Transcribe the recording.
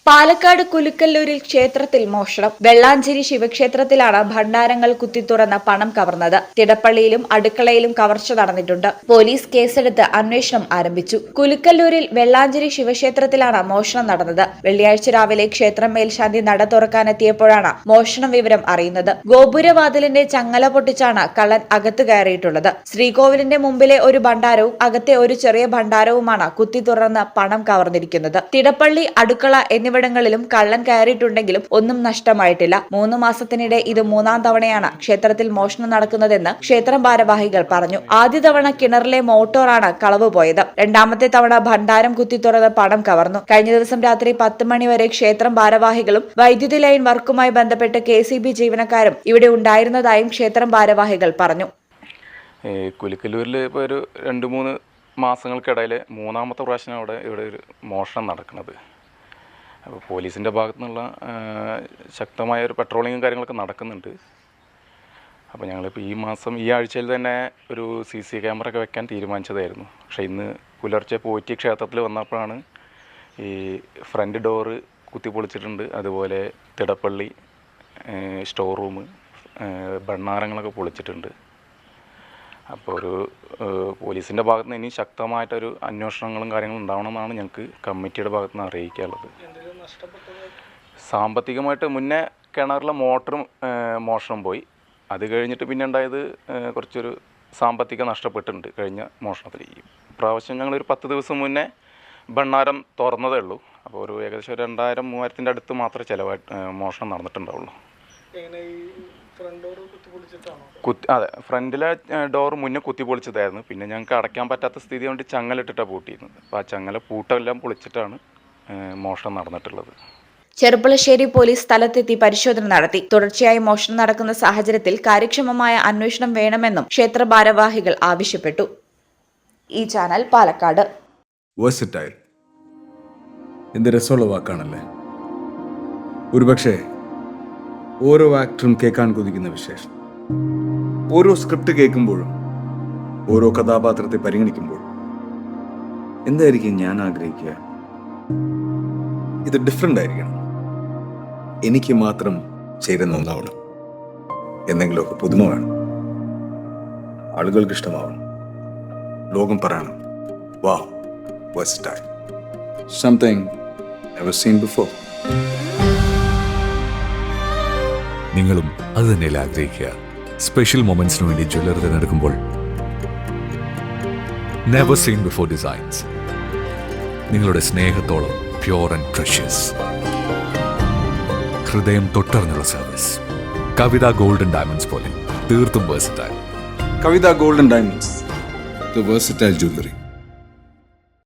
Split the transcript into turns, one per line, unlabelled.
പാലക്കാട് കുലുക്കല്ലൂരിൽ ക്ഷേത്രത്തിൽ മോഷണം. വെള്ളാഞ്ചേരി ശിവക്ഷേത്രത്തിലാണ് ഭണ്ഡാരങ്ങൾ കുത്തിത്തുറന്ന് പണം കവർന്നത്. തിടപ്പള്ളിയിലും അടുക്കളയിലും കവർച്ച നടന്നിട്ടുണ്ട്. പോലീസ് കേസെടുത്ത് അന്വേഷണം ആരംഭിച്ചു. കുലുക്കല്ലൂരിൽ വെള്ളാഞ്ചേരി ശിവക്ഷേത്രത്തിലാണ് മോഷണം നടന്നത്. വെള്ളിയാഴ്ച രാവിലെ ക്ഷേത്രം മേൽശാന്തി നട തുറക്കാനെത്തിയപ്പോഴാണ് മോഷണം വിവരം അറിയുന്നത്. ഗോപുരവാതിലിന്റെ ചങ്ങല പൊട്ടിച്ചാണ് കള്ളൻ അകത്ത് കയറിയിട്ടുള്ളത്. ശ്രീകോവിലിന്റെ മുമ്പിലെ ഒരു ഭണ്ഡാരവും അകത്തെ ഒരു ചെറിയ ഭണ്ഡാരവുമാണ് കുത്തിത്തുറന്ന് പണം കവർന്നിരിക്കുന്നത്. തിടപ്പള്ളി, അടുക്കള എന്നിവിടങ്ങളിലും കള്ളൻ കയറിയിട്ടുണ്ടെങ്കിലും ഒന്നും നഷ്ടമായിട്ടില്ല. 3 മാസത്തിനിടെ ഇത് 3-ാം തവണയാണ് ക്ഷേത്രത്തിൽ മോഷണം നടക്കുന്നതെന്ന് ക്ഷേത്രം ഭാരവാഹികൾ പറഞ്ഞു. ആദ്യ തവണ കിണറിലെ മോട്ടോറാണ് കളവ് പോയത്. രണ്ടാമത്തെ തവണ ഭണ്ഡാരം കുത്തിത്തുറന്ന് പണം കവർന്നു. കഴിഞ്ഞ ദിവസം രാത്രി 10 മണി വരെ ക്ഷേത്രം ഭാരവാഹികളും വൈദ്യുതി ലൈൻ വർക്കുമായി ബന്ധപ്പെട്ട് KCB ജീവനക്കാരും ഇവിടെ ഉണ്ടായിരുന്നതായും ക്ഷേത്രം ഭാരവാഹികൾ പറഞ്ഞു.
കുലുക്കല്ലൂരിൽ ഇപ്പോൾ ഒരു 2-3 മാസങ്ങൾക്കിടയിൽ 3-ാമത്തെ പ്രാവശ്യം ഇവിടെ ഒരു മോഷണം നടക്കുന്നത്. അപ്പോൾ പോലീസിൻ്റെ ഭാഗത്തു നിന്നുള്ള ശക്തമായ ഒരു പെട്രോളിങ്ങും കാര്യങ്ങളൊക്കെ നടക്കുന്നുണ്ട്. അപ്പോൾ ഞങ്ങളിപ്പോൾ ഈ ആഴ്ചയിൽ തന്നെ ഒരു CC ക്യാമറ ഒക്കെ വെക്കാൻ തീരുമാനിച്ചതായിരുന്നു. പക്ഷേ ഇന്ന് പുലർച്ചെ പോറ്റി ക്ഷേത്രത്തിൽ വന്നപ്പോഴാണ് ഈ ഫ്രണ്ട് ഡോറ് കുത്തിപ്പൊളിച്ചിട്ടുണ്ട്. അതുപോലെ തിടപ്പള്ളി സ്റ്റോർ റൂം, ഭണ്ഡാരങ്ങളൊക്കെ പൊളിച്ചിട്ടുണ്ട്. അപ്പോൾ ഒരു പോലീസിൻ്റെ ഭാഗത്ത് നിന്ന് ഇനി ശക്തമായിട്ടൊരു അന്വേഷണങ്ങളും കാര്യങ്ങളും ഉണ്ടാവണമെന്നാണ് ഞങ്ങൾക്ക് കമ്മിറ്റിയുടെ ഭാഗത്ത് നിന്ന് അറിയിക്കാനുള്ളത്. സാമ്പത്തികമായിട്ട് മുന്നേ കിണറിലെ മോട്ടറും മോഷണം പോയി. അത് കഴിഞ്ഞിട്ട് പിന്നെ ഉണ്ടായത് കുറച്ചൊരു സാമ്പത്തികം നഷ്ടപ്പെട്ടിട്ടുണ്ട് കഴിഞ്ഞ മോഷണത്തിൽ. ഈ പ്രാവശ്യം ഞങ്ങളൊരു 10 ദിവസം മുന്നേ ഭണ്ഡാരം തുറന്നതേ ഉള്ളൂ. അപ്പോൾ ഒരു ഏകദേശം 2000-3000 അടുത്ത് മാത്രമേ മോഷണം നടന്നിട്ടുണ്ടാവുള്ളൂ. അതെ, ഫ്രണ്ടിലെ ഡോർ മുന്നേ കുത്തിപ്പൊളിച്ചതായിരുന്നു. പിന്നെ ഞങ്ങൾക്ക് അടയ്ക്കാൻ പറ്റാത്ത സ്ഥിതി കൊണ്ട് ചങ്ങലിട്ടിട്ടാണ് പൂട്ടിയിരുന്നത്. അപ്പോൾ ആ ചങ്ങല പൂട്ടെല്ലാം പൊളിച്ചിട്ടാണ് മോഷണം നടന്നിട്ടുള്ളത്.
ചെറുപ്പുളശ്ശേരി പോലീസ് സ്ഥലത്തെത്തി പരിശോധന നടത്തി. തുടർച്ചയായി മോഷണം നടക്കുന്ന സാഹചര്യത്തിൽ കാര്യക്ഷമമായ അന്വേഷണം വേണമെന്നും ക്ഷേത്ര ഭാരവാഹികൾ ആവശ്യപ്പെട്ടു. ഈ ചാനൽ പാലക്കാട്.
വേഴ്സറ്റൈൽ എന്ത് രസമുള്ള വാക്കാണല്ലേ. ഒരുപക്ഷെ ഓരോ ആക്ടറും കേൾക്കാൻ കൊതിക്കുന്ന വിശേഷം. ഓരോ സ്ക്രിപ്റ്റ് കേൾക്കുമ്പോഴും ഓരോ കഥാപാത്രത്തെ പരിഗണിക്കുമ്പോഴും എന്തായിരിക്കും ഞാൻ ആഗ്രഹിക്കുക? ഇത് ഡിഫറെൻ്റ് ആയിരിക്കണം. എനിക്ക് മാത്രം ചേരുന്ന ഒന്നാവണം. എന്തെങ്കിലുമൊക്കെ പുതുമ വേണം. ആളുകൾക്ക് ഇഷ്ടമാവണം. ലോകം പറയണം, വാ, versatile. Something never seen before.
നിങ്ങളും അത് തന്നെയല്ലേ ആഗ്രഹിക്കുക? സ്പെഷ്യൽ മൊമെന്റ്സിന് വേണ്ടി ജ്വല്ലറി തിരഞ്ഞെടുക്കുമ്പോൾ നെവർ സീൻ ബിഫോർ ഡിസൈൻസ്. നിങ്ങളുടെ സ്നേഹത്തോളം പ്യോർ ആൻഡ് പ്രഷ്യസ്, ഹൃദയം തൊട്ടറിഞ്ഞുള്ള സർവീസ്. കവിത ഗോൾഡൻ ഡയമണ്ട്സ് പോലെ തീർത്തും versatile.
Kavitha golden diamonds, the versatile jewellery.